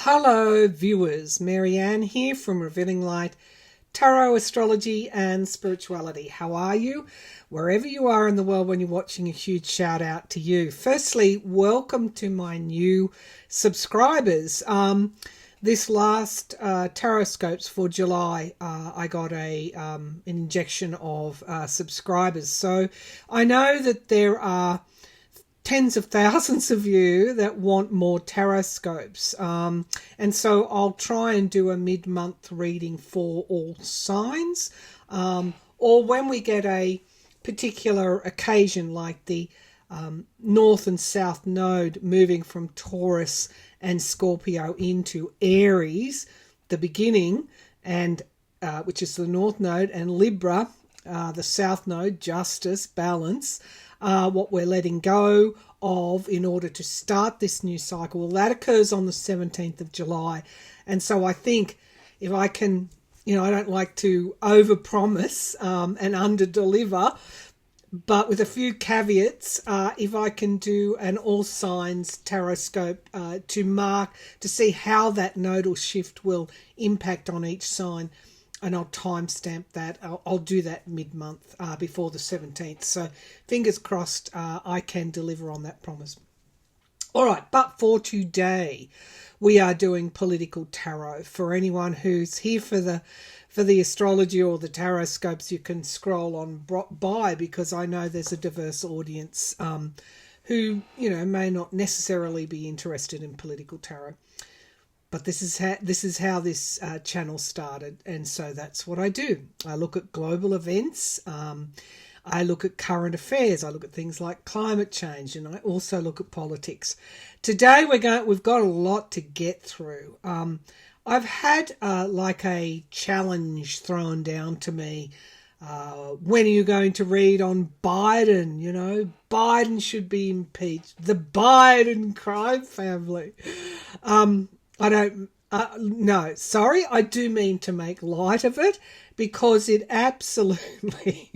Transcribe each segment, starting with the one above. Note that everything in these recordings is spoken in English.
Hello viewers, Maryann here from Revealing Light Tarot, Astrology and Spirituality. How are you? Wherever you are in the world when you're watching, a huge shout out to you. Firstly, welcome to my new subscribers. This last Taroscopes for July, I got an injection of subscribers. So I know that there are tens of thousands of you that want more Taroscopes, and so I'll try and do a mid-month reading for all signs, or when we get a particular occasion like the North and South Node moving from Taurus and Scorpio into Aries, the beginning, and which is the North Node, and Libra, the South Node, Justice, Balance, what we're letting go of in order to start this new cycle. Well, that occurs on the 17th of July. And so I think if I can, I don't like to overpromise and underdeliver, but with a few caveats, if I can do an all signs Taroscope to see how that nodal shift will impact on each sign, and I'll timestamp that. I'll do that mid-month before the 17th. So fingers crossed I can deliver on that promise. All right, but for today, we are doing political tarot. For anyone who's here for the astrology or the Taroscopes, you can scroll on by, because I know there's a diverse audience who may not necessarily be interested in political tarot. But this is how this channel started, and so that's what I do. I look at global events, I look at current affairs, I look at things like climate change, and I also look at politics. Today we've got a lot to get through. I've had like a challenge thrown down to me. When are you going to read on Biden? Biden should be impeached. The Biden crime family. I don't, no, sorry, I do mean to make light of it, because it absolutely,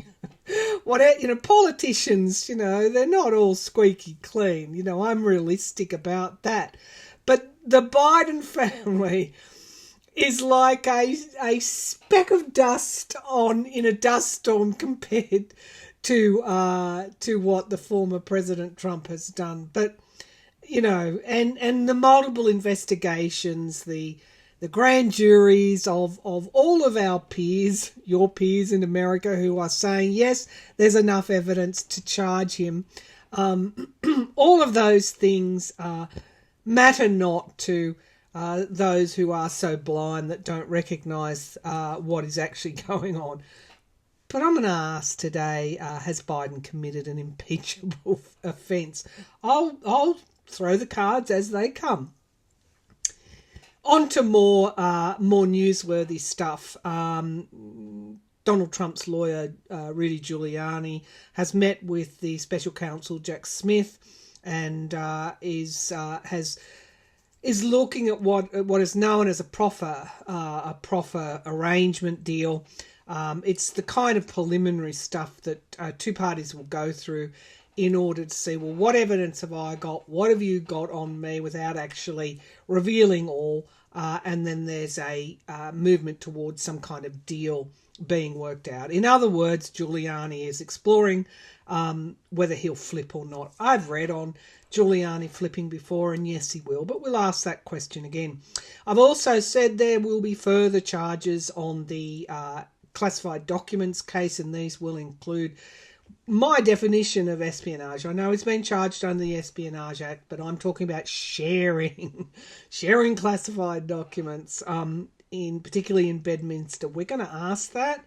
politicians, they're not all squeaky clean. I'm realistic about that. But the Biden family is like a speck of dust in a dust storm compared to what the former President Trump has done. But and the multiple investigations, the grand juries of all of our peers, your peers in America, who are saying, yes, there's enough evidence to charge him. All of those things matter not to those who are so blind that don't recognise what is actually going on. But I'm going to ask today, has Biden committed an impeachable offence? I'll throw the cards as they come. On to more newsworthy stuff. Donald Trump's lawyer, Rudy Giuliani, has met with the special counsel Jack Smith, and is looking at what is known as a proffer arrangement deal. It's the kind of preliminary stuff that two parties will go through in order to see, well, what evidence have I got? What have you got on me, without actually revealing all? And then there's a movement towards some kind of deal being worked out. In other words, Giuliani is exploring whether he'll flip or not. I've read on Giuliani flipping before, and yes, he will, but we'll ask that question again. I've also said there will be further charges on the classified documents case, and these will include my definition of espionage. I know it's been charged under the Espionage Act, but I'm talking about sharing classified documents, particularly in Bedminster. We're going to ask that.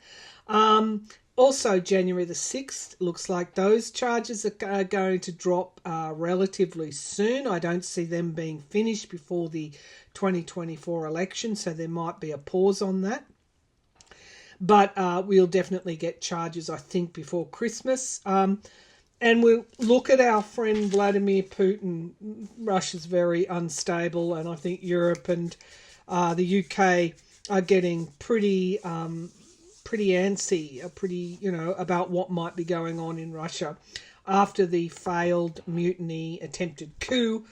Also, January the 6th, looks like those charges are going to drop relatively soon. I don't see them being finished before the 2024 election, so there might be a pause on that. But we'll definitely get charges, I think, before Christmas. And we'll look at our friend Vladimir Putin. Russia's very unstable, and I think Europe and the UK are getting pretty antsy, about what might be going on in Russia. after the failed mutiny attempted coup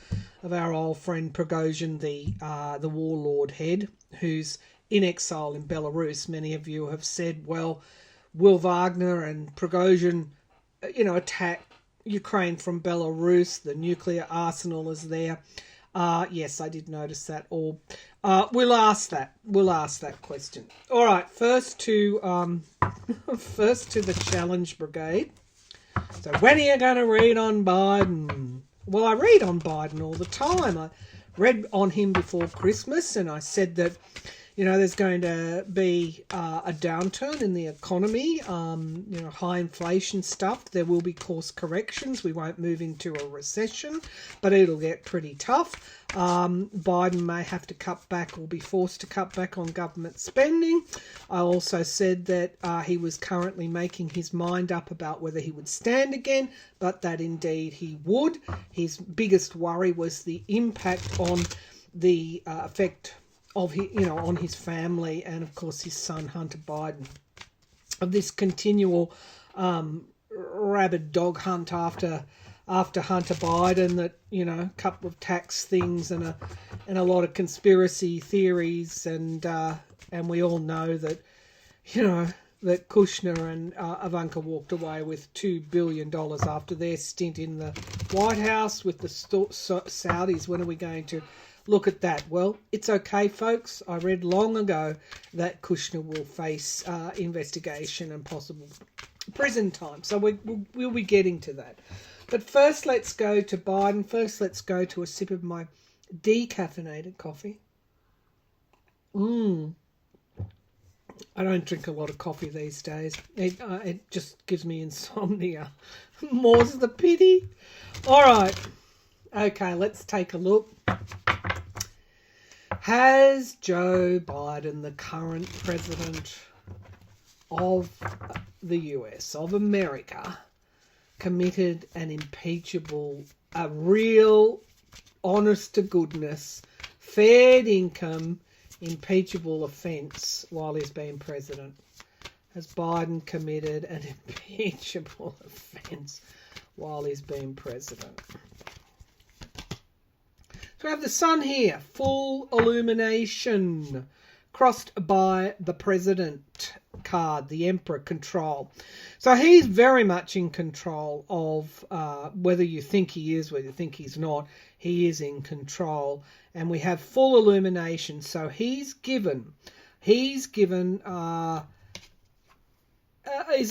of our old friend Prigozhin, the warlord head, who's in exile in Belarus. Many of you have said, well, will Wagner and Prigozhin, attack Ukraine from Belarus? The nuclear arsenal is there. Yes, I did notice that. Or we'll ask that. We'll ask that question. All right. First to the challenge brigade. So when are you going to read on Biden? Well, I read on Biden all the time. I read on him before Christmas, and I said that, there's going to be a downturn in the economy, high inflation stuff. There will be course corrections. We won't move into a recession, but it'll get pretty tough. Biden may have to cut back or be forced to cut back on government spending. I also said that he was currently making his mind up about whether he would stand again, but that indeed he would. His biggest worry was the impact on the effect of on his family and of course his son Hunter Biden, of this continual rabid dog hunt after Hunter Biden, that a couple of tax things and a lot of conspiracy theories, and we all know that that Kushner and Ivanka walked away with $2 billion after their stint in the White House with the Saudis. When are we going to look at that? Well, it's okay, folks. I read long ago that Kushner will face investigation and possible prison time. So we'll be getting to that. But first, let's go to Biden. First, let's go to a sip of my decaffeinated coffee. I don't drink a lot of coffee these days. It just gives me insomnia. More's the pity. All right. Okay, let's take a look. Has Joe Biden, the current president of the US, of America, committed an impeachable, a real, honest-to-goodness, fair income, impeachable offence while he's been president? Has Biden committed an impeachable offence while he's been president? So we have the sun here, full illumination, crossed by the president card, the emperor, control. So he's very much in control of whether you think he is, whether you think he's not, he is in control. And we have full illumination. So he's given he's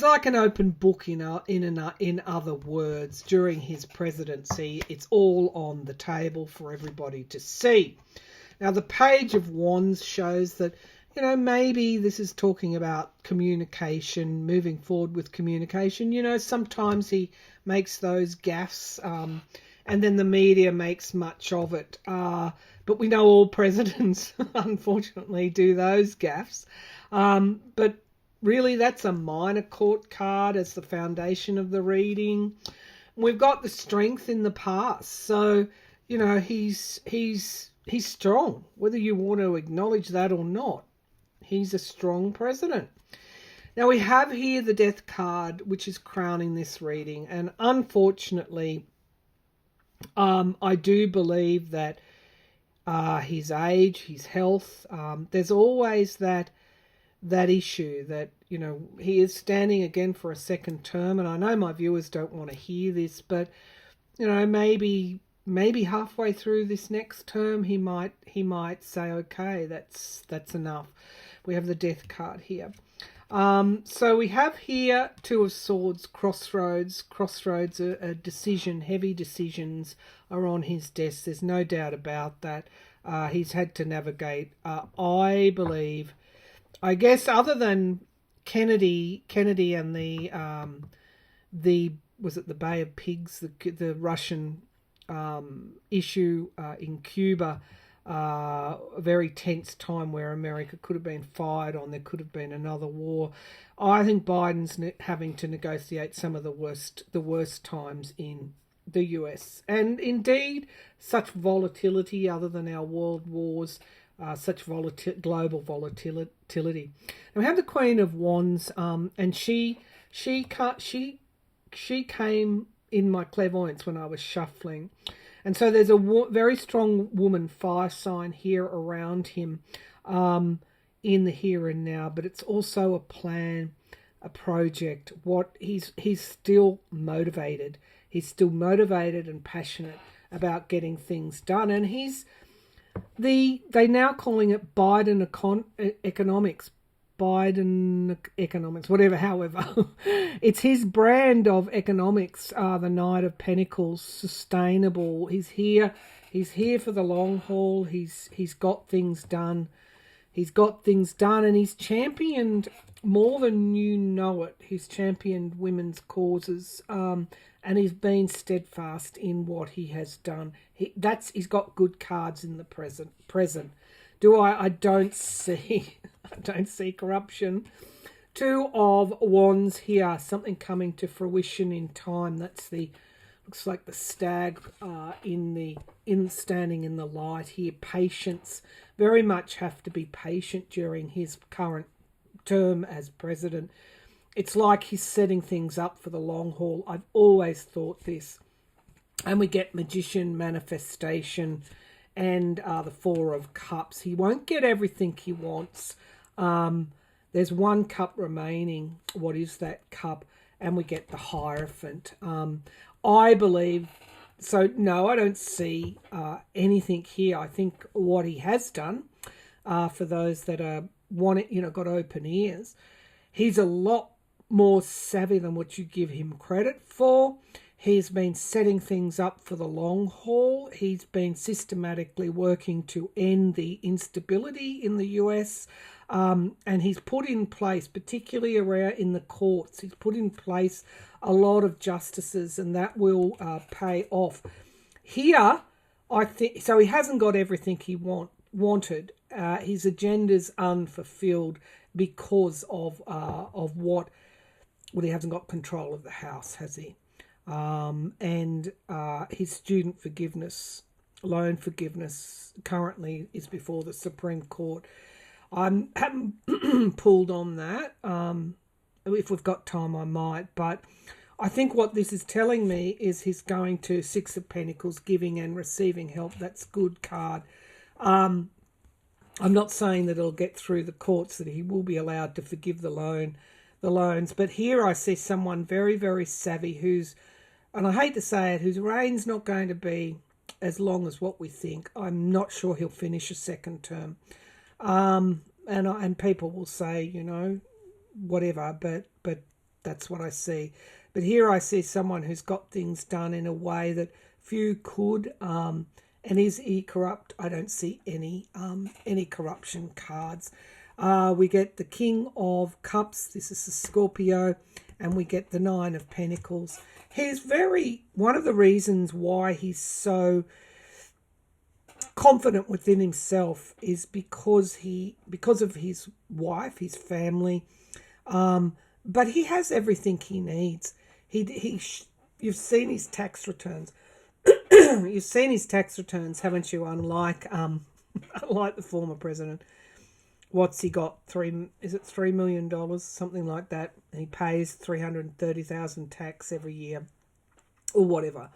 like an open book in other words. During his presidency, it's all on the table for everybody to see. Now, the Page of Wands shows that, maybe this is talking about communication, moving forward with communication. Sometimes he makes those gaffes, and then the media makes much of it. But we know all presidents, unfortunately, do those gaffes. But really, that's a minor court card as the foundation of the reading. We've got the strength in the past. So, he's strong, whether you want to acknowledge that or not. He's a strong president. Now, we have here the death card, which is crowning this reading. And unfortunately, I do believe that his age, his health, there's always that issue that, he is standing again for a second term. And I know my viewers don't want to hear this, but, maybe halfway through this next term, he might say, okay, that's enough. We have the death card here. So we have here Two of Swords, crossroads, a decision, heavy decisions are on his desk. There's no doubt about that. He's had to navigate, I believe, I guess, other than Kennedy and the was it the Bay of Pigs, the Russian issue in Cuba, a very tense time where America could have been fired on, there could have been another war. I think Biden's having to negotiate some of the worst times in the US, and indeed such volatility other than our world wars, such global volatility. Now we have the Queen of Wands, and she came in my clairvoyance when I was shuffling. And so there's a very strong woman fire sign here around him in the here and now, but it's also a plan, a project. He's still motivated. He's still motivated and passionate about getting things done. And they now calling it Biden economics. Biden economics, whatever, however. It's his brand of economics, the Knight of Pentacles, sustainable. He's here for the long haul. He's got things done. He's got things done, and he's championed more than you know it. He's championed women's causes, and he's been steadfast in what he has done. He's got good cards in the present. I don't see corruption. Two of Wands here, something coming to fruition in time. That's looks like the stag standing in the light here. Patience. Very much have to be patient during his current term as president. It's like he's setting things up for the long haul. I've always thought this. And we get Magician, manifestation, and the Four of Cups. He won't get everything he wants. There's one cup remaining. What is that cup? And we get the Hierophant. I believe, so no, I don't see anything here. I think what he has done, for those that got open ears, he's a lot more savvy than what you give him credit for. He's been setting things up for the long haul. He's been systematically working to end the instability in the US. And he's put in place, particularly around in the courts, he's put in place a lot of justices, and that will pay off. Here, I think, so he hasn't got everything he wanted. His agenda's unfulfilled because of he hasn't got control of the house, has he? And his student forgiveness, loan forgiveness, currently is before the Supreme Court. I haven't pulled on that. If we've got time, I might. But I think what this is telling me is he's going to Six of Pentacles, giving and receiving help. That's good card. I'm not saying that it'll get through the courts, that he will be allowed to forgive the loans. But here I see someone very, very savvy who's, and I hate to say it, whose reign's not going to be as long as what we think. I'm not sure he'll finish a second term. And people will say, whatever, but that's what I see. But here I see someone who's got things done in a way that few could. And is he corrupt? I don't see any corruption cards. We get the King of Cups. This is the Scorpio, and we get the Nine of Pentacles. One of the reasons why he's so confident within himself is because of his wife, his family, but he has everything he needs. You've seen his tax returns. You've seen his tax returns, haven't you? Unlike the former president. What's he got? $3 million, something like that. He pays $330,000 tax every year, or whatever.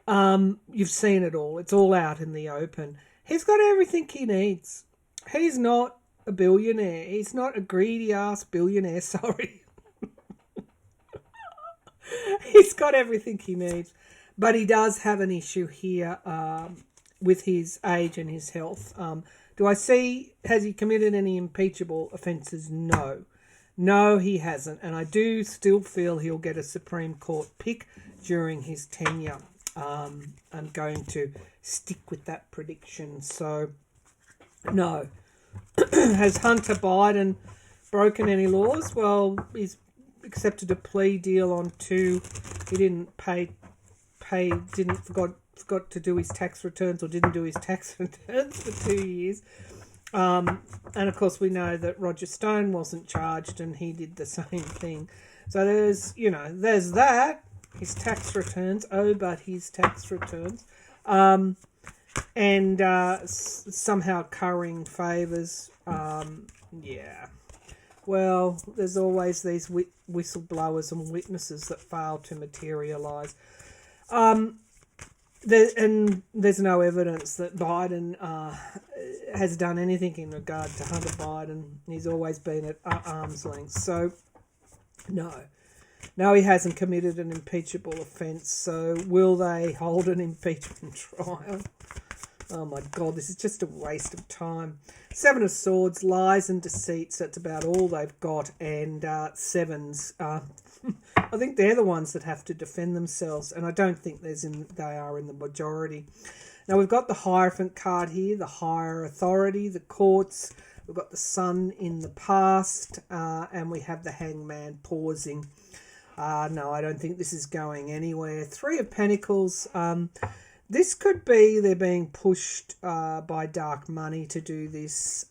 You've seen it all. It's all out in the open. He's got everything he needs. He's not a billionaire. He's not a greedy ass billionaire. Sorry. He's got everything he needs, but he does have an issue here with his age and his health. Has he committed any impeachable offences? No, he hasn't. And I do still feel he'll get a Supreme Court pick during his tenure. I'm going to stick with that prediction. So, no. Has Hunter Biden broken any laws? Well, he's accepted a plea deal on 2. He didn't forgot to do his tax returns, or didn't do his tax returns for 2 years. And of course we know that Roger Stone wasn't charged, and he did the same thing. So there's that. His tax returns. Oh, but his tax returns. And somehow currying favours. Yeah. Well, there's always these whistleblowers and witnesses that fail to materialise. There's no evidence that Biden has done anything in regard to Hunter Biden. He's always been at arm's length. So, no, he hasn't committed an impeachable offence. So, will they hold an impeachment trial? Oh my God, this is just a waste of time. Seven of Swords, lies and deceits. That's about all they've got. And sevens. I think they're the ones that have to defend themselves. And I don't think they are in the majority. Now we've got the Hierophant card here, the higher authority, the courts. We've got the Sun in the past. And we have the Hangman pausing. No, I don't think this is going anywhere. Three of Pentacles. This could be they're being pushed by dark money to do this.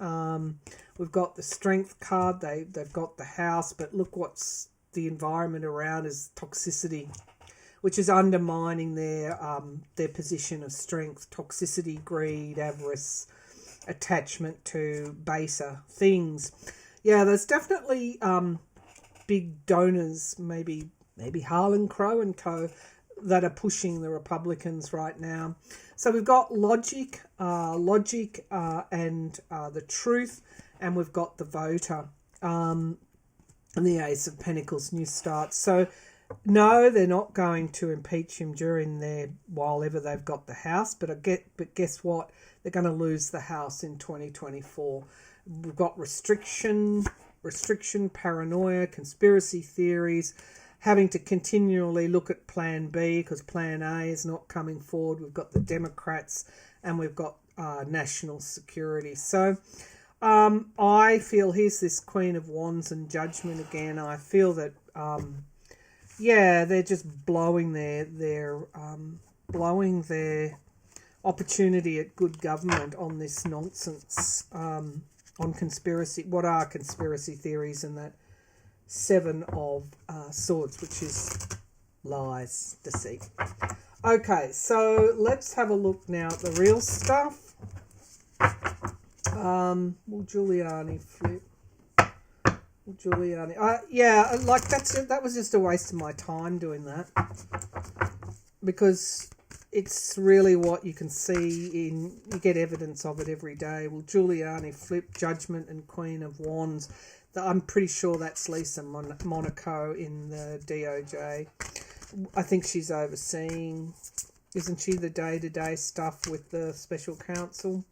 We've got the Strength card. They've got the house, but look what's the environment around is toxicity, which is undermining their position of strength. Toxicity, greed, avarice, attachment to baser things. Yeah, there's definitely big donors, maybe Harlan Crow and Co., that are pushing the Republicans right now. So we've got logic and the truth, and we've got the voter and the Ace of Pentacles, new start. So no, they're not going to impeach him while ever they've got the House. But guess what? They're going to lose the House in 2024. We've got restriction, paranoia, conspiracy theories, having to continually look at Plan B because Plan A is not coming forward. We've got the Democrats and we've got national security. So I feel, here's this Queen of Wands and Judgment again. I feel that, they're just blowing their opportunity at good government on this nonsense, on conspiracy. What are conspiracy theories? And that Seven of Swords, which is lies, deceit. Okay, so let's have a look now at the real stuff. Will Giuliani flip? Giuliani. That was just a waste of my time doing that, because it's really what you can see you get evidence of it every day. Will Giuliani flip? Judgment and Queen of Wands. I'm pretty sure that's Lisa Monaco in the DOJ. I think she's overseeing, isn't she, the day-to-day stuff with the special counsel?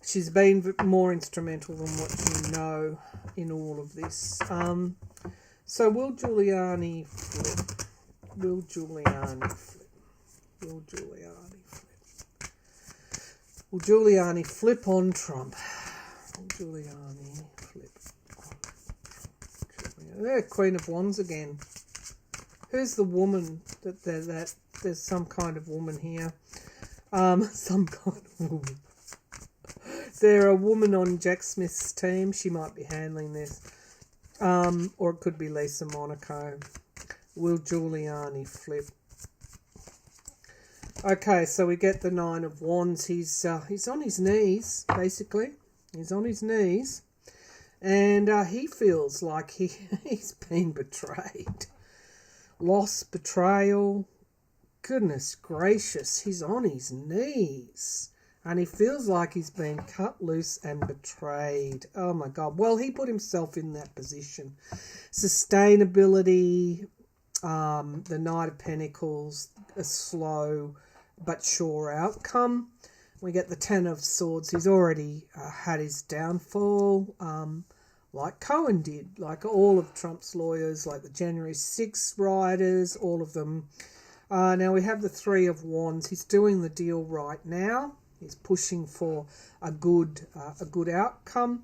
She's been more instrumental than what you know in all of this. So will Giuliani flip? Will Giuliani flip? Will Giuliani flip? Will Giuliani flip on Trump? Will Giuliani flip? They're Queen of Wands again. Who's the woman that there's some kind of woman here? Some kind of woman. Is there a woman on Jack Smith's team? She might be handling this. Or it could be Lisa Monaco. Will Giuliani flip? Okay, so we get the Nine of Wands. He's on his knees, basically. He's on his knees. And he feels like he's been betrayed. Loss, betrayal. Goodness gracious, he's on his knees. And he feels like he's been cut loose and betrayed. Oh my God. Well, he put himself in that position. Sustainability, the Knight of Pentacles, a slow but sure outcome. We get the Ten of Swords. He's already had his downfall, like Cohen did, like all of Trump's lawyers, like the January 6th rioters, all of them. Now we have the Three of Wands. He's doing the deal right now. He's pushing for a good outcome.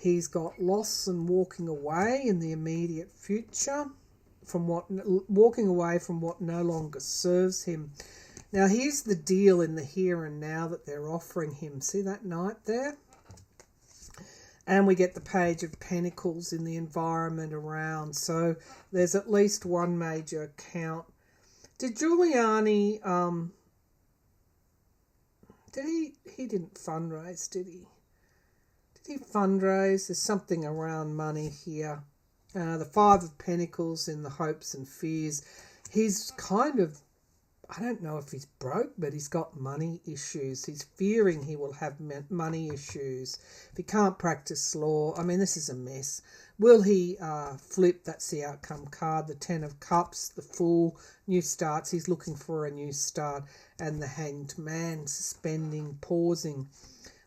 He's got loss and walking away in the immediate future, walking away from what no longer serves him. Now, here's the deal in the here and now that they're offering him. See that knight there? And we get the Page of Pentacles in the environment around. So there's at least one major account. Did Giuliani, he didn't fundraise, did he? Did he fundraise? There's something around money here. The Five of Pentacles in the hopes and fears. He's kind of I don't know if he's broke, but he's got money issues. He's fearing he will have money issues. If he can't practice law, I mean, this is a mess. Will he flip? That's the outcome card. The 10 of Cups, the Fool, new starts. He's looking for a new start. And the Hanged Man, suspending, pausing.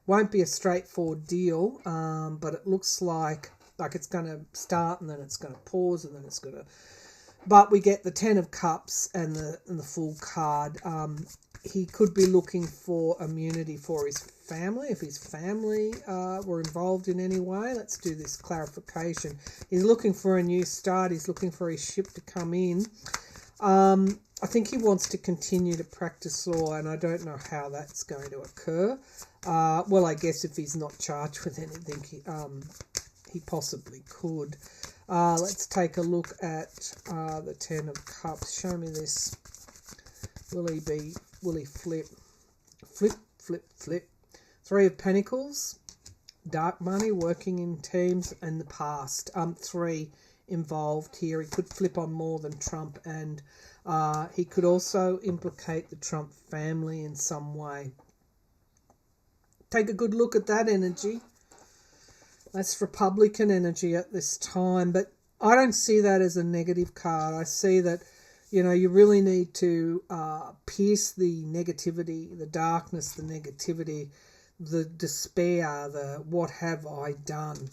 Won't be a straightforward deal, but it looks like it's going to start and then it's going to pause and then it's going to... But we get the 10 of Cups and the Fool card. He could be looking for immunity for his family, if his family were involved in any way. Let's do this clarification. He's looking for a new start. He's looking for his ship to come in. I think he wants to continue to practice law, and I don't know how that's going to occur. Well, I guess if he's not charged with anything, he possibly could. Let's take a look at the 10 of Cups. Show me this. Will he flip? Flip. 3 of Pentacles. Dark money, working in teams, and the past. 3 involved here. He could flip on more than Trump, and he could also implicate the Trump family in some way. Take a good look at that energy. That's Republican energy at this time, but I don't see that as a negative card. I see that, you really need to pierce the negativity, the darkness, the negativity, the despair, the what have I done,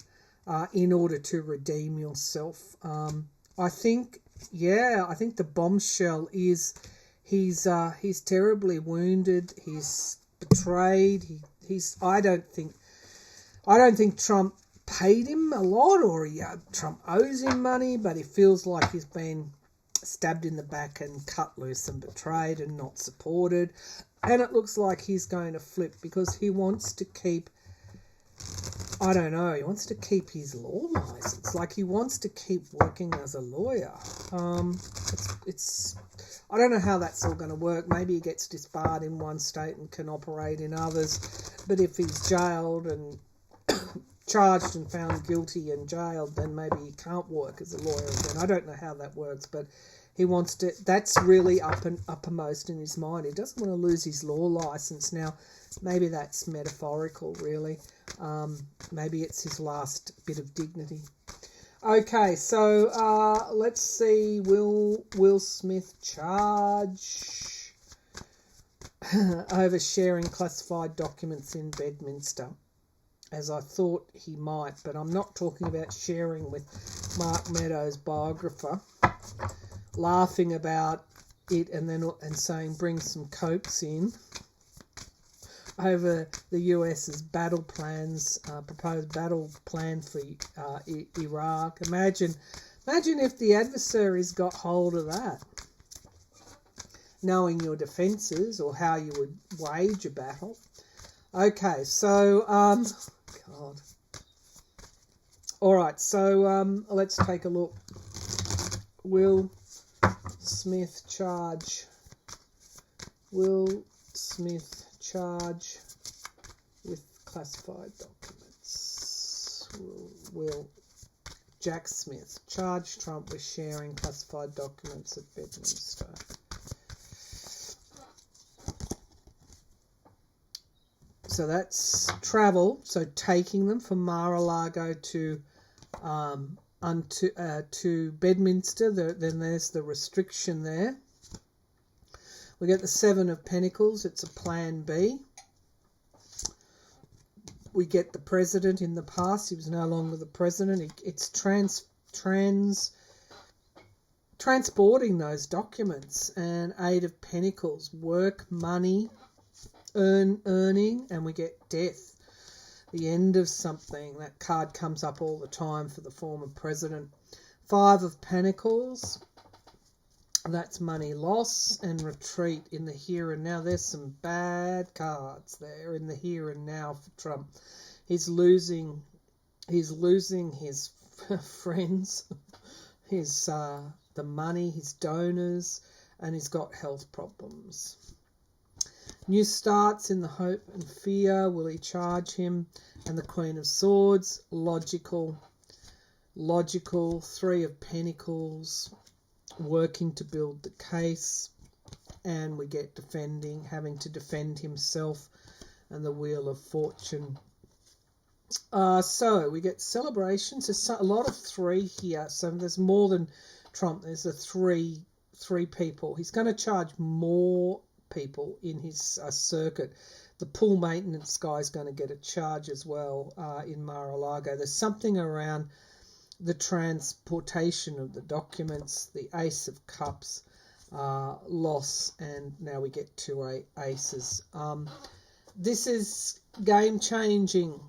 in order to redeem yourself. I think the bombshell is he's terribly wounded. He's betrayed. I don't think Trump paid him a lot, or Trump owes him money, but he feels like he's been stabbed in the back and cut loose and betrayed and not supported. And it looks like he's going to flip because he wants to keep, he wants to keep his law license. Like, he wants to keep working as a lawyer. I don't know how that's all going to work. Maybe he gets disbarred in one state and can operate in others. But if he's jailed and charged and found guilty and jailed, then maybe he can't work as a lawyer again. I don't know how that works, but he wants to... That's really uppermost in his mind. He doesn't want to lose his law license. Now, maybe that's metaphorical, really. Maybe it's his last bit of dignity. Okay, so let's see. Will Smith charge over sharing classified documents in Bedminster, as I thought he might, but I'm not talking about sharing with Mark Meadows' biographer, laughing about it and saying bring some cokes in over the US's battle plans, proposed battle plan for Iraq. Imagine if the adversaries got hold of that, knowing your defences or how you would wage a battle. Okay, so God. All right, so let's take a look. Will Smith charge? Will Smith charge with classified documents? Will Jack Smith charge Trump with sharing classified documents at Bedminster? So that's travel. So taking them from Mar-a-Lago to Bedminster. Then there's the restriction there. We get the 7 of Pentacles. It's a plan B. We get the president in the past. He was no longer the president. It's transporting those documents. And 8 of Pentacles. Work, money, earning, and we get death. The end of something. That card comes up all the time for the former president. 5 of Pentacles. That's money loss and retreat in the here and now. There's some bad cards there in the here and now for Trump. He's losing his friends, his the money, his donors, and he's got health problems. New starts in the hope and fear. Will he charge him? And the Queen of Swords. Logical. 3 of Pentacles. Working to build the case. and we get defending, having to defend himself, and the Wheel of Fortune. So we get celebrations. There's a lot of 3 here, so there's more than Trump. There's a three people. He's going to charge more people in his circuit. The pool maintenance guy is going to get a charge as well in Mar-a-Lago. There's something around the transportation of the documents, the Ace of Cups, loss, and now we get to aces. This is game changing.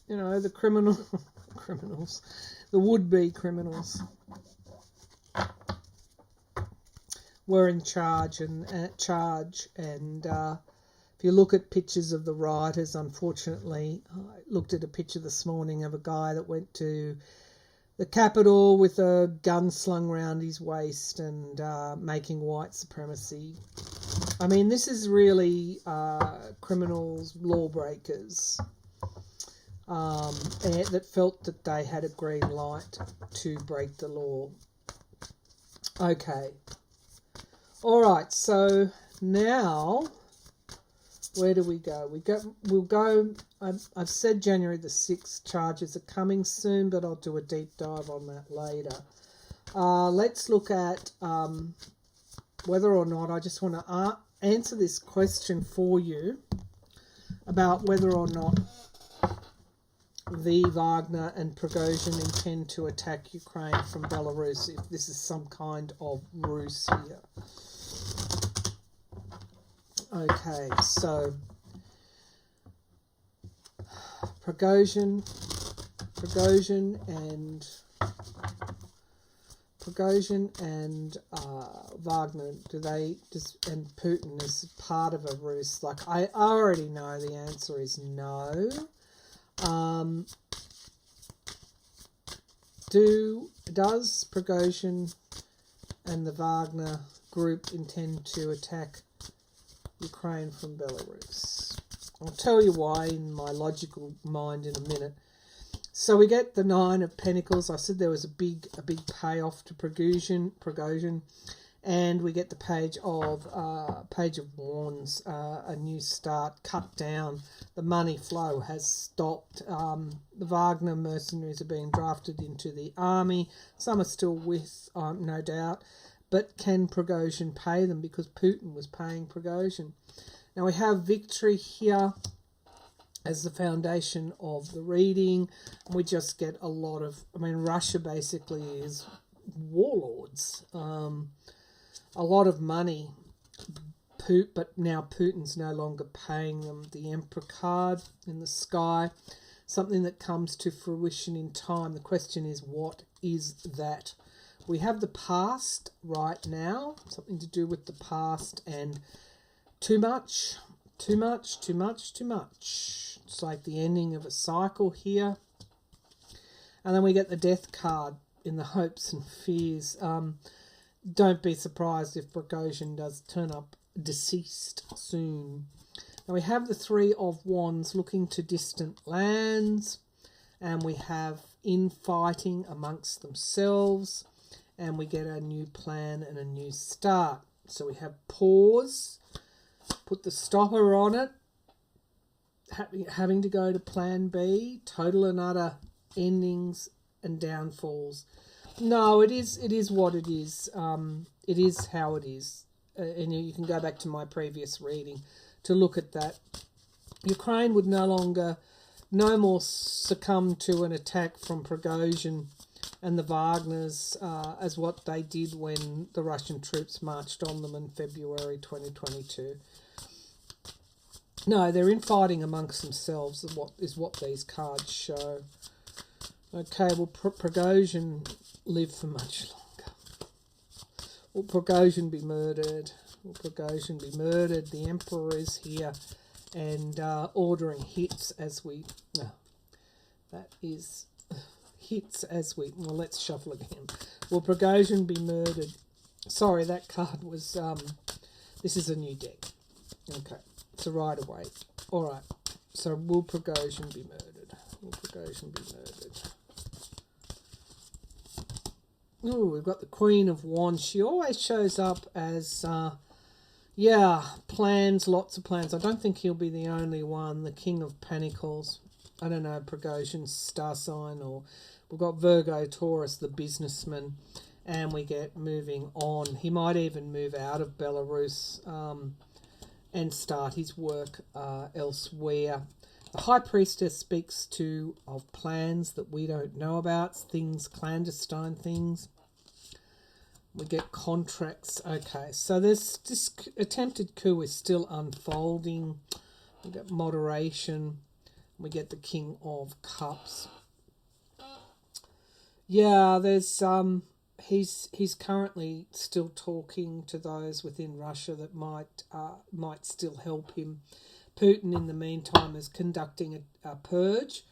You know, the criminals, the would-be criminals were in charge, and if you look at pictures of the rioters, unfortunately, I looked at a picture this morning of a guy that went to the Capitol with a gun slung round his waist and making white supremacy. I mean, this is really criminals, lawbreakers, that felt that they had a green light to break the law. Okay. All right, so now where do we go? We'll go. I've said January the 6th. Charges are coming soon, but I'll do a deep dive on that later. Let's look at whether or not, I just want to answer this question for you about whether or not Wagner and Prigozhin intend to attack Ukraine from Belarus, if this is some kind of ruse here. Okay, so Prigozhin and Wagner, and Putin is part of a ruse? Like, I already know the answer is no. Does Prigozhin and the Wagner group intend to attack Ukraine from Belarus? I'll tell you why in my logical mind in a minute. So we get the 9 of Pentacles. I said there was a big payoff to Prigozhin, and we get the Page of Wands, a new start, cut down. The money flow has stopped. The Wagner mercenaries are being drafted into the army. Some are still with, no doubt. But can Prigozhin pay them? Because Putin was paying Prigozhin. Now we have victory here as the foundation of the reading. We just get a lot of, Russia basically is warlords. A lot of money, but now Putin's no longer paying them. The Emperor card in the sky, something that comes to fruition in time. The question is, what is that? We have the past right now, something to do with the past, and too much. It's like the ending of a cycle here. And then we get the Death card in the hopes and fears. Don't be surprised if Prigozhin does turn up deceased soon. Now we have the 3 of Wands looking to distant lands, and we have infighting amongst themselves, and we get a new plan and a new start. So we have pause, put the stopper on it, having to go to plan B, total and utter endings and downfalls. No, it is what it is. It is how it is. And you can go back to my previous reading to look at that. Ukraine would no more succumb to an attack from Prigozhin and the Wagners as what they did when the Russian troops marched on them in February 2022. No, they're infighting amongst themselves, is what these cards show. Okay, will Prigozhin live for much longer? Will Prigozhin be murdered? Will Prigozhin be murdered? The Emperor is here and ordering hits as we... No, that is hits as we... Well, let's shuffle again. Will Prigozhin be murdered? Sorry, that card was... this is a new deck. Okay, it's a right-of-way. All right, so will Prigozhin be murdered? Will Prigozhin be murdered? Oh, we've got the Queen of Wands. She always shows up as Yeah, plans, lots of plans. I don't think he'll be the only one. The King of Pentacles. I don't know, Prigozhin's star sign, or we've got Virgo, Taurus, the businessman, and we get moving on. He might even move out of Belarus and start his work elsewhere. The High Priestess speaks of plans that we don't know about, things, clandestine things. We get contracts. Okay, so this attempted coup is still unfolding. We get moderation. We get the King of Cups. Yeah, there's he's currently still talking to those within Russia that might still help him. Putin, in the meantime, is conducting a purge.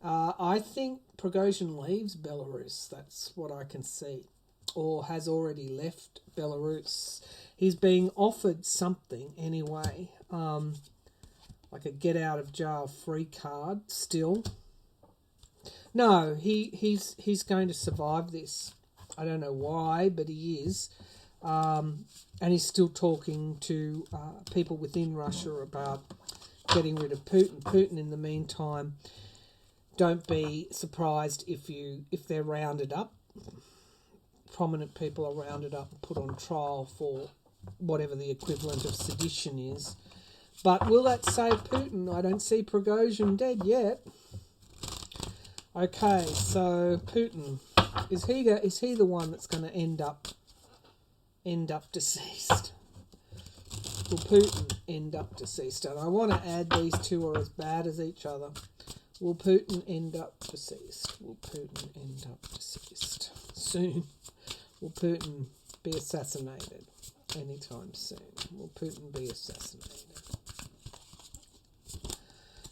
I think Prigozhin leaves Belarus. That's what I can see, or has already left Belarus. He's being offered something anyway, like a get out of jail free card still. No, he's going to survive this. I don't know why, but he is. And he's still talking to people within Russia about getting rid of Putin. Putin, in the meantime, don't be surprised if they're rounded up. Prominent people are rounded up and put on trial for whatever the equivalent of sedition is. But will that save Putin? I don't see Prigozhin dead yet. Okay, so Putin, is he the one that's going to end up deceased? Will Putin end up deceased? And I want to add these two are as bad as each other. Will Putin end up deceased? Will Putin end up deceased soon? Will Putin be assassinated anytime soon? Will Putin be assassinated?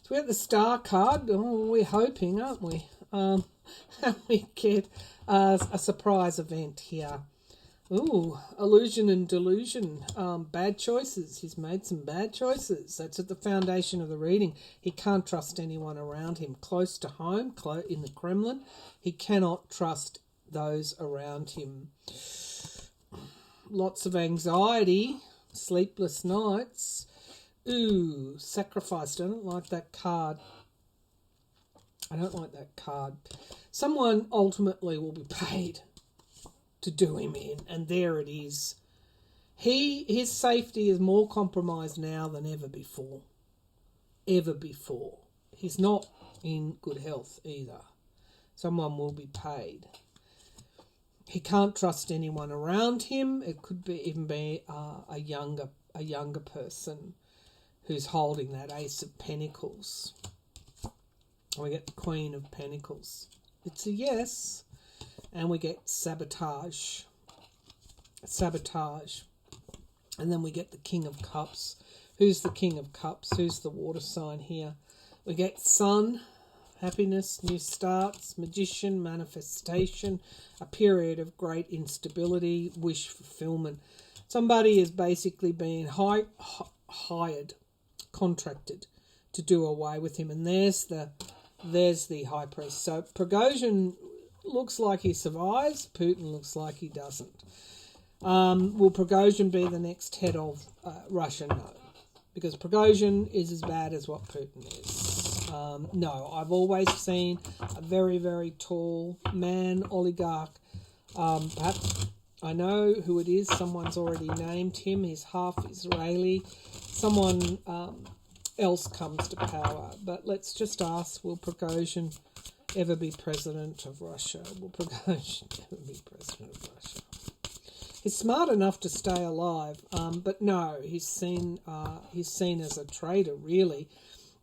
So we have the Star card. Oh, we're hoping, aren't we? We get a surprise event here. Ooh, illusion and delusion. Bad choices. He's made some bad choices. That's at the foundation of the reading. He can't trust anyone around him. Close to home, in the Kremlin, he cannot trust those around him. Lots of anxiety, sleepless nights. Ooh, sacrificed. I don't like that card. I don't like that card. Someone ultimately will be paid to do him in, and there it is. His safety is more compromised now than ever before. Ever before. He's not in good health either. Someone will be paid. He can't trust anyone around him. It could even be a younger person who's holding that Ace of Pentacles. We get the Queen of Pentacles. It's a yes. And we get sabotage. Sabotage. And then we get the King of Cups. Who's the King of Cups? Who's the water sign here? We get Sun, happiness, new starts, Magician, manifestation, a period of great instability, wish fulfillment. Somebody is basically being hired, contracted to do away with him. And there's the High Priest. So Prigozhin looks like he survives. Putin looks like he doesn't. Will Prigozhin be the next head of Russia? No. Because Prigozhin is as bad as what Putin is. No, I've always seen a very, very tall man, oligarch. Perhaps I know who it is. Someone's already named him. He's half Israeli. Someone else comes to power. But let's just ask, will Prigozhin ever be president of Russia? Will Prigozhin ever be president of Russia? He's smart enough to stay alive, but no, he's seen as a traitor, really.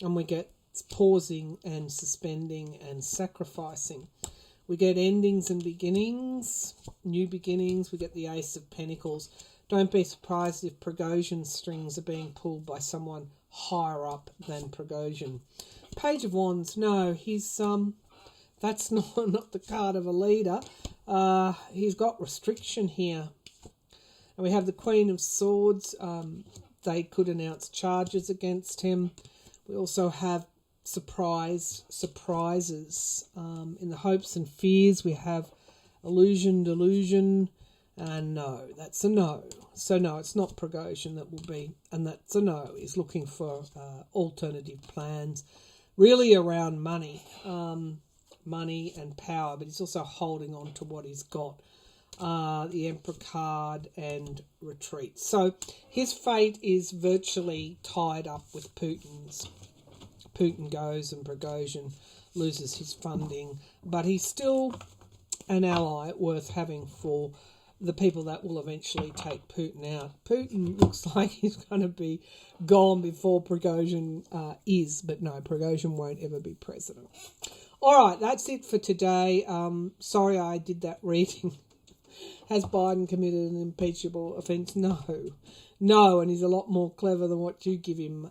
And we get pausing and suspending and sacrificing. We get endings and beginnings, new beginnings. We get the Ace of Pentacles. Don't be surprised if Prigozhin's strings are being pulled by someone higher up than Prigozhin. Page of Wands, no, he's that's not the card of a leader. He's got restriction here. And we have the Queen of Swords. They could announce charges against him. We also have surprises. In the hopes and fears, we have illusion, delusion. No, that's a no. So no, it's not Prigozhin that will be, and that's a no. He's looking for alternative plans, really around money, money and power, but he's also holding on to what he's got, the Emperor card and retreat. So his fate is virtually tied up with Putin's. Putin goes and Prigozhin loses his funding, but he's still an ally worth having for the people that will eventually take Putin out. Putin looks like he's going to be gone before Prigozhin is, but no, Prigozhin won't ever be president. All right, that's it for today. Sorry I did that reading. Has Biden committed an impeachable offence? No, and he's a lot more clever than what you give him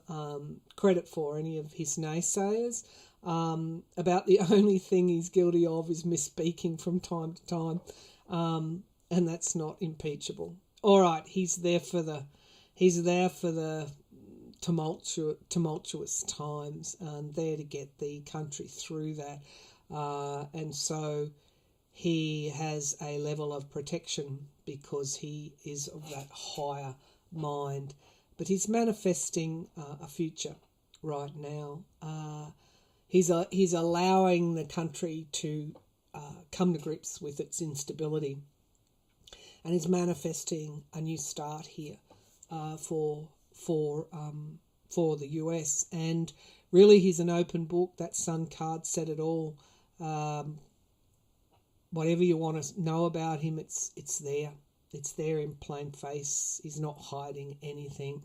credit for, any of his naysayers. About the only thing he's guilty of is misspeaking from time to time, and that's not impeachable. All right, he's there for the tumultuous times, and there to get the country through that, and so he has a level of protection because he is of that higher mind, but he's manifesting a future right now. He's allowing the country to come to grips with its instability, and he's manifesting a new start here for the US. And really, he's an open book. That Sun card said it all. Whatever you want to know about him, it's there. It's there in plain face. He's not hiding anything.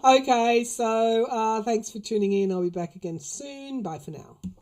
Okay, so thanks for tuning in. I'll be back again soon. Bye for now.